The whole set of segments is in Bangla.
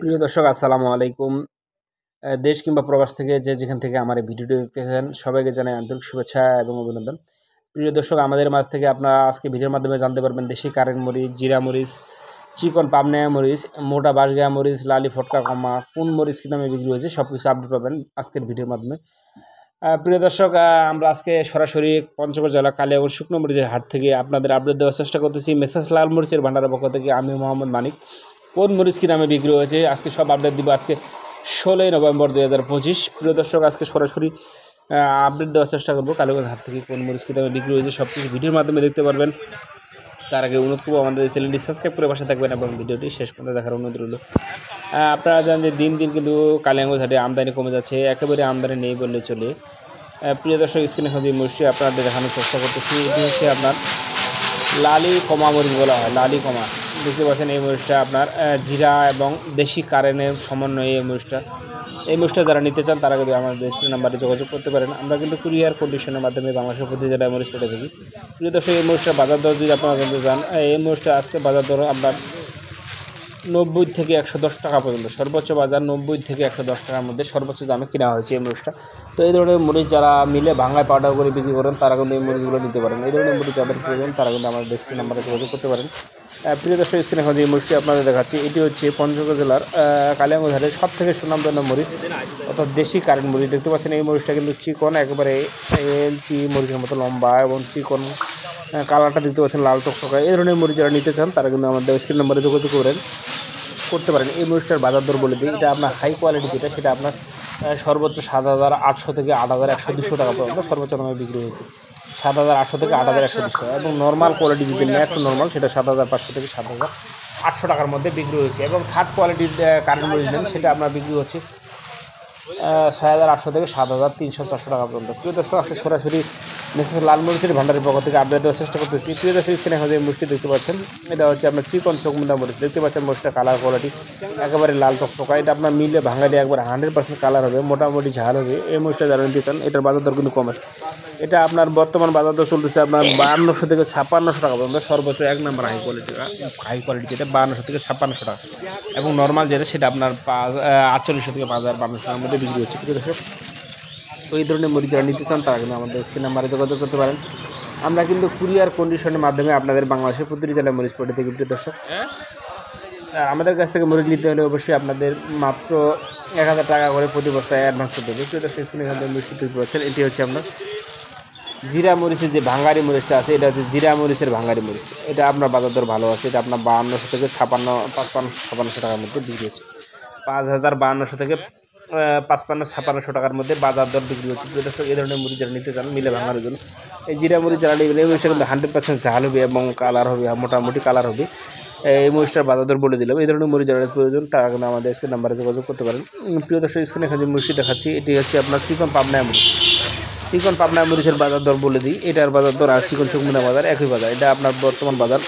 প্রিয় দর্শক আসসালামু আলাইকুম। দেশ কিংবা প্রবাস থেকে যেখান থেকে আমার এই ভিডিওটি দেখতেছেন সবাইকে জানাই আন্তরিক শুভেচ্ছা এবং অভিনন্দন। প্রিয় দর্শক, আমাদের মাঝ থেকে আপনারা আজকে ভিডিওর মাধ্যমে জানতে পারবেন দেশি কারেন্ট মরিচ, জিরা মরিচ, চিকন পাবনা মরিচ, মোটা বাঁশগাঁয়া মরিচ, লালি ফটকা কমা কোন মরিচ কী দামে বিক্রি হয়েছে সব কিছু আপডেট পাবেন আজকের ভিডিওর মাধ্যমে। প্রিয় দর্শক, আমরা আজকে সরাসরি পঞ্চগড় জেলা কালিয়াগঞ্জ শুকনো মরিচের হাট থেকে আপনাদের আপডেট দেওয়ার চেষ্টা করতেছি। মেসার্স লাল মরিচের ভান্ডারের পক্ষ থেকে আমি মোহাম্মদ মানিক। কোন মরিচ কী দামে বিক্রি হয়েছে আজকে সব আপডেট দিব আজকে 16 নভেম্বর 2025। প্রিয় দর্শক, আজকে সরাসরি আপডেট দেওয়ার চেষ্টা করবো কালিয়াগঞ্জ হাট থেকে কোন মরিচ কী দামে বিক্রি হয়েছে সব কিছু ভিডিওর মাধ্যমে দেখতে পারবেন। তার আগে অনুরোধ করবো আমাদের চ্যানেলটি সাবস্ক্রাইব করে পাশে থাকবেন এবং ভিডিওটি শেষ পর্যন্ত দেখার অনুরোধ রইল। আপনারা জানেন যে দিন দিন কিন্তু কালিয়াগঞ্জ হাটে আমদানি কমে যাচ্ছে, একেবারে আমদানি নেই বললে চলে। প্রিয় দর্শক, স্ক্রিনে যে মরিচটি আপনাদের দেখানোর চেষ্টা করতেছি এটি হচ্ছে আপনার লালি কমা মরিচ বলা হয়। লালি কমা দেখতে পাচ্ছেন, এই মরিচটা আপনার জিরা এবং দেশি কারেন্টের সমন্বয়ে এই মরিচটা যারা নিতে চান তারা কিন্তু আমাদের স্ক্রিন নাম্বারে যোগাযোগ করতে পারেন। আমরা কিন্তু কুরিয়ার কন্ডিশনের মাধ্যমে বাংলাদেশের প্রতি জেলায় মরিচ পেটে থাকি। প্রিয় দর্শক, এই মরিচটা বাজার দর যদি আপনারা জানতে চান, এই মরিচটা আজকে বাজার দর আপনার 90 থেকে 110 টাকা পর্যন্ত, সর্বোচ্চ বাজার 90 থেকে 110 টাকার মধ্যে সর্বোচ্চ দামে কেনা হয়েছে এই মরিচটা। তো এই ধরনের মরিচ যারা মিলে ভাঙায় পাউডার করে বিক্রি করেন তারা কিন্তু এই মরিচগুলো নিতে পারেন। এই ধরনের মরিচ যাদের প্রয়োজন তারা কিন্তু আমাদের স্ক্রিন নাম্বারে যোগাযোগ করতে পারেন। প্রিয় দর্শক, স্ক্রিনে এখন যে মরিচটি আপনাদের দেখাচ্ছি এটি হচ্ছে পঞ্চগড় জেলার কালিয়াগঞ্জ হাটের সব থেকে সুনামধন্য মরিচ, অর্থাৎ দেশি কারেন্ট মরিচ। দেখতে পাচ্ছেন এই মরিচটা কিন্তু চিকন, একেবারে এলচি মরিচের মতো লম্বা এবং চিকন, কালারটা দেখতে পাচ্ছেন লাল টকটকা। এই ধরনের মরিচ যারা নিতে চান তারা কিন্তু আমাদের স্ক্রিন নাম্বারে যোগাযোগ করতে পারেন। এই মরিচটার বাজার দর বলে দিই, এটা আপনার হাই কোয়ালিটি যেটা সেটা আপনার সর্বোচ্চ 7,800 থেকে 8,100-200 টাকা পর্যন্ত সর্বোচ্চ দামে বিক্রি হয়েছে। 7,800 থেকে 8,100-200 এবং নর্মাল কোয়ালিটি যদি নেট নর্মাল সেটা 7,500 থেকে 7,800 টাকার মধ্যে বিক্রি হয়েছে। এবং থার্ড কোয়ালিটির কারেন্ট মরিচ নেন সেটা আপনার বিক্রি হচ্ছে 6,800 থেকে 7,300-400 টাকা পর্যন্ত। প্রিয় দর্শক, আজকে সরাসরি মেসার্স লাল মরিচের ভান্ডারের পক্ষ থেকে আপডেট দেওয়ার চেষ্টা করতেছি। প্রিয় দর্শক, স্ক্রিনে এখন যে মরিচটি দেখতে পাচ্ছেন এটা হচ্ছে আপনার চিকন চকমুন্দা মরিচ। দেখতে পাচ্ছেন মরিচটা কালার কোয়ালিটি একেবারে লাল টকটকা। এটা আপনার মিলে ভাঙালে একবার 100% কালার হবে, মোটামুটি ঝাল হবে। এই মরিচটা যারা নিতে চান এটার বাজার দর কিন্তু কম আছে। এটা আপনার বর্তমান বাজার দর চলতেছে আপনার 5200 থেকে 5600 টাকা পর্যন্ত, সর্বোচ্চ এক নম্বর হাই কোয়ালিটি যেটা 5200 থেকে 5600 টাকা এবং নর্মাল যেটা সেটা আপনার 4800 থেকে 5,500 টাকার মধ্যে বিক্রি হচ্ছে। প্রিয় দর্শক, ওই ধরনের মরিচ যারা নিতে চান তারা কিন্তু আমাদের স্ক্রিন নাম্বারে যোগাযোগ করতে পারেন। আমরা কিন্তু কুরিয়ার কন্ডিশনের মাধ্যমে আপনাদের বাংলাদেশের প্রতিটি জেলায় মরিচ পেটে থাকি। প্রিয় দর্শক, আমাদের কাছ থেকে মরিচ নিতে হলে অবশ্যই আপনাদের মাত্র 1,000 টাকা করে প্রতি বস্তায় অ্যাডভান্স করতে হবে। প্রিয় দর্শক, স্ক্রিনে এখান থেকে মরিচটি তৈরি করছেন এটি হচ্ছে আপনার জিরা মরিচের যে ভাঙ্গারি মরিচটা আছে, এটা হচ্ছে জিরা মরিচের ভাঙ্গারি মরিচ। এটা আপনার বাজার দর ভালো আছে, এটা আপনার 5200 থেকে 5600 টাকার মধ্যে বিক্রি হচ্ছে। 5,5200 থেকে 5500-5600 টাকার মধ্যে বাজার দর বিক্রি হচ্ছে। প্রিয় দর্শক, এই ধরনের মরিচ যারা নিতে চান মিলে ভাঙার জন্য, এই জিরা মরিচ যারা নেবেন এই মরিচটা কিন্তু 100% ঝাল হবে এবং কালার হবে, মোটামুটি কালার হবে। এই মরিচটার বাজার দর বলে দিলাম। এই ধরনের মরিচ যারা প্রয়োজন তারা কিন্তু আমাদের স্ক্রিন নাম্বারে যোগাযোগ করতে পারেন। প্রিয় দর্শক, স্ক্রিনে এখানে যে মরিচটি দেখাচ্ছি এটি হচ্ছে আপনার চিকন পাবনা মরিচ। চিকন পাবনা মরিচের বাজার দর বলে দিই, এটার বাজার দর আর চিকন চকমুন্দা বাজার একই বাজার। এটা আপনার বর্তমান বাজার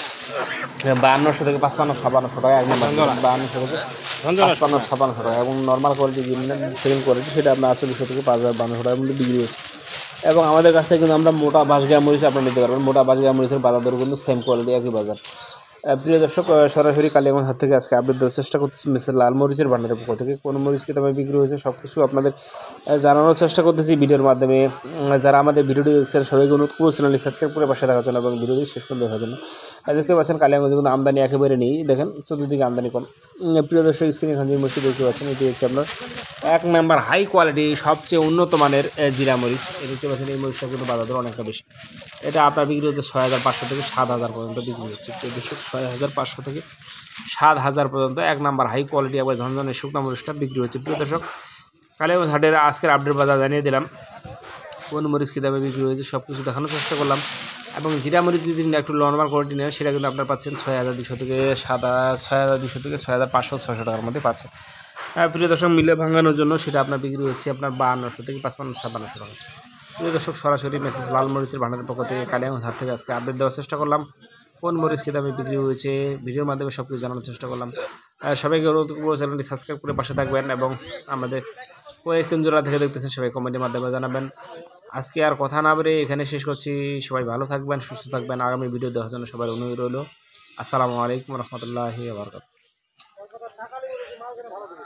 5200 থেকে 5500-5700 টাকা, এক নম্বর 5200 থেকে 5500-5700 টাকা এবং নর্মাল কোয়ালিটি সেকেন্ড কোয়ালিটি সেটা আপনার 4800 থেকে 5,500 টাকার মধ্যে বিক্রি হচ্ছে। এবং আমাদের কাছ থেকে কিন্তু আমরা মোটা বাঁশগাঁয়া মরিচ আপনারা নিতে পারবেন। মোটা বাঁশগাঁয়া মরিচের বাজার দর কিন্তু সেম কোয়ালিটি একই বাজার। প্রিয় দর্শক, সরাসরি কালিয়াগঞ্জ হাট থেকে আজকে আপডেট দেওয়ার চেষ্টা করতেছি মেসার্স লাল মরিচের ভান্ডারের পক্ষ থেকে। কোন মরিচ কী দামে বিক্রি হয়েছে সব কিছু আপনাদের জানানোর চেষ্টা করতেছি ভিডিওর মাধ্যমে। যারা আমাদের ভিডিওটি দেখছেন সবাইকে অনুরোধ করবো চ্যানেলটি সাবস্ক্রাইব করে পাশে থাকার জন্য এবং ভিডিওটি শেষ পর্যন্ত দেখার জন্য। দেখতে পাচ্ছেন কালিয়াগঞ্জে কিন্তু আমদানি একেবারে নেই, দেখেন চতুর্দিকে আমদানি কম। প্রিয় দর্শক, স্ক্রিনে এখানে যে মরিচটি দেখতে পাচ্ছেন এটি হচ্ছে আপনার এক নাম্বার হাই কোয়ালিটি সবচেয়ে উন্নত মানের জিরা মরিচ। দেখতে পাচ্ছেন এই মরিচটা কিন্তু বাজার দর অনেকটা বেশি। এটা আপনার বিক্রি হচ্ছে 6,500 থেকে 7,000 পর্যন্ত বিক্রি হচ্ছে। প্রিয় দর্শক, 6,500 থেকে 7,000 পর্যন্ত এক নাম্বার হাই কোয়ালিটি আবার ঝনঝনের শুকনা মরিচটা বিক্রি হচ্ছে। প্রিয় দর্শক, কালিয়াগঞ্জ হাটের আজকের আপডেট বাজার জানিয়ে দিলাম, কোন মরিচ কী দামে বিক্রি হয়েছে সব কিছু দেখানোর চেষ্টা করলাম। এবং জিরা মরিচ যদি একটু নর্মাল কোয়ালিটি নেন সেটা কিন্তু আপনার পাচ্ছেন 6,200 থেকে 6,500-6,600 টাকার মধ্যে পাচ্ছেন। প্রিয় দর্শক, মিলে ভাঙানোর জন্য সেটা আপনার বিক্রি হচ্ছে আপনার 5200 থেকে 5500-5700 টাকা। প্রিয় দর্শক, সরাসরি মেসার্স লাল মরিচের ভান্ডারের পক্ষ থেকে কালিয়াগঞ্জ হাট থেকে আজকে আপডেট দেওয়ার চেষ্টা করলাম। কোন মরিচ কী দামে বিক্রি হয়েছে ভিডিওর মাধ্যমে সব কিছু জানানোর চেষ্টা করলাম। সবাইকে অনুরোধ করবো চ্যানেলটি সাবস্ক্রাইব করে পাশে থাকবেন এবং আমাদের কয়েকজন জোড়া থেকে দেখতেছেন সবাই কমেন্টের মাধ্যমে জানাবেন। আজকে আর কথা না বলে এখানে শেষ করছি। সবাই ভালো থাকবেন, সুস্থ থাকবেন। আগামী ভিডিও দেখার জন্য সবার অনুরোধ রইল। আসসালামু আলাইকুম রহমতুল্লাহি ওয়া বারাকাতুহু। মাল কেন ভালো দেবে